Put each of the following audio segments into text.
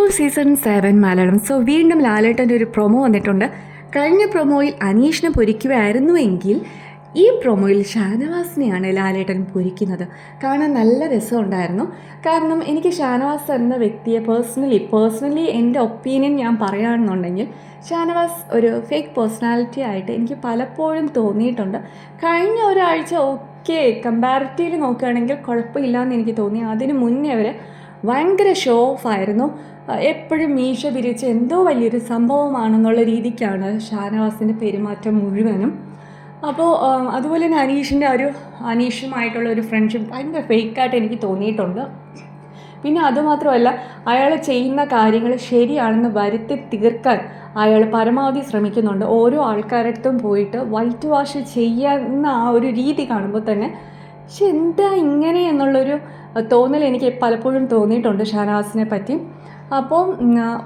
Big boss season 7 Malayalam. വീണ്ടും ലാലേട്ടൻ്റെ ഒരു പ്രൊമോ വന്നിട്ടുണ്ട്. കഴിഞ്ഞ പ്രൊമോയിൽ അനീഷിനെ പൊരിക്കുകയായിരുന്നുവെങ്കിൽ ഈ പ്രൊമോയിൽ ഷാനവാസിനെയാണ് ലാലേട്ടൻ പൊരിക്കുന്നത്. കാണാൻ നല്ല രസമുണ്ടായിരുന്നു. കാരണം എനിക്ക് ഷാനവാസ് എന്ന വ്യക്തിയെ പേഴ്സണലി എൻ്റെ ഒപ്പീനിയൻ ഞാൻ പറയുകയാണെന്നുണ്ടെങ്കിൽ ഷാനവാസ് ഒരു ഫേക്ക് പേഴ്സണാലിറ്റി ആയിട്ട് എനിക്ക് പലപ്പോഴും തോന്നിയിട്ടുണ്ട്. കഴിഞ്ഞ ഒരാഴ്ച ഓക്കെ കമ്പാരിറ്റീവ്ലി നോക്കുകയാണെങ്കിൽ കുഴപ്പമില്ലയെന്ന് എനിക്ക് തോന്നി. അതിന് മുന്നേ അവർ ഭയങ്കര ഷോ ഓഫ് ആയിരുന്നു. എപ്പോഴും മീശ പിരിച്ച് എന്തോ വലിയൊരു സംഭവമാണെന്നുള്ള രീതിക്കാണ് ഷാനവാസിൻ്റെ പെരുമാറ്റം മുഴുവനും. അപ്പോൾ അതുപോലെ തന്നെ അനീഷുമായിട്ടുള്ള ഒരു ഫ്രണ്ട്ഷിപ്പ് ഭയങ്കര ഫേക്കായിട്ട് എനിക്ക് തോന്നിയിട്ടുണ്ട്. പിന്നെ അതുമാത്രമല്ല, അയാൾ ചെയ്യുന്ന കാര്യങ്ങൾ ശരിയാണെന്ന് വരുത്തി തീർക്കാൻ അയാൾ പരമാവധി ശ്രമിക്കുന്നുണ്ട്. ഓരോ ആൾക്കാരുടെ അടുത്തും പോയിട്ട് വൈറ്റ് വാഷ് ചെയ്യുന്ന ആ ഒരു രീതി കാണുമ്പോൾ തന്നെ പക്ഷെ എന്താ ഇങ്ങനെ എന്നുള്ളൊരു തോന്നൽ എനിക്ക് പലപ്പോഴും തോന്നിയിട്ടുണ്ട് ഷാനവാസിനെ പറ്റി. അപ്പോൾ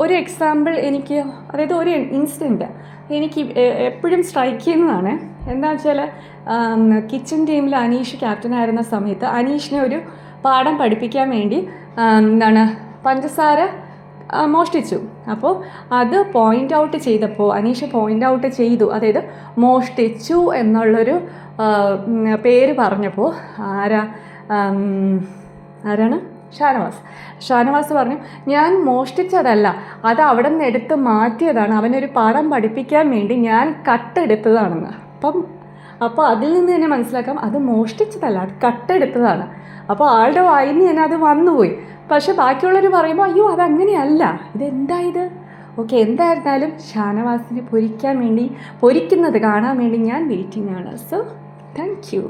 ഒരു എക്സാമ്പിൾ എനിക്ക്, അതായത് ഒരു ഇൻസിഡൻറ്റ് എനിക്ക് എപ്പോഴും സ്ട്രൈക്ക് ചെയ്യുന്നതാണ്. എന്താണെന്ന് വെച്ചാൽ കിച്ചൺ ടീമിൽ അനീഷ് ക്യാപ്റ്റനായിരുന്ന സമയത്ത് അനീഷിനെ ഒരു പാഠം പഠിപ്പിക്കാൻ വേണ്ടി പഞ്ചസാര മോഷ്ടിച്ചു. അപ്പോൾ അത് പോയിൻ്റ് ഔട്ട് ചെയ്തപ്പോൾ അനീഷ് പോയിൻ്റ് ഔട്ട് ചെയ്തു, അതായത് മോഷ്ടിച്ചു എന്നുള്ളൊരു പേര് പറഞ്ഞപ്പോൾ ആരാണ് ഷാനവാസ് പറഞ്ഞു, ഞാൻ മോഷ്ടിച്ചതല്ല, അത് അവിടെ നിന്ന് എടുത്ത് മാറ്റിയതാണ്, അവനൊരു പാഠം പഠിപ്പിക്കാൻ വേണ്ടി ഞാൻ കട്ടെടുത്തതാണെന്ന്. അപ്പോൾ അതിൽ നിന്ന് തന്നെ മനസ്സിലാക്കാം അത് മോഷ്ടിച്ചതല്ല, അത് കട്ടെടുത്തതാണ്. അപ്പോൾ ആളുടെ വായിൽ നിന്ന് തന്നെ അത് വന്നുപോയി. പക്ഷെ ബാക്കിയുള്ളവർ പറയുമ്പോൾ അയ്യോ അതങ്ങനെയല്ല, ഇതെന്തായത്. ഓക്കെ, എന്തായിരുന്നാലും ഷാനവാസിനെ പൊരിക്കുന്നത് കാണാൻ വേണ്ടി ഞാൻ വെയിറ്റിംഗ് ആണ്. So thank you.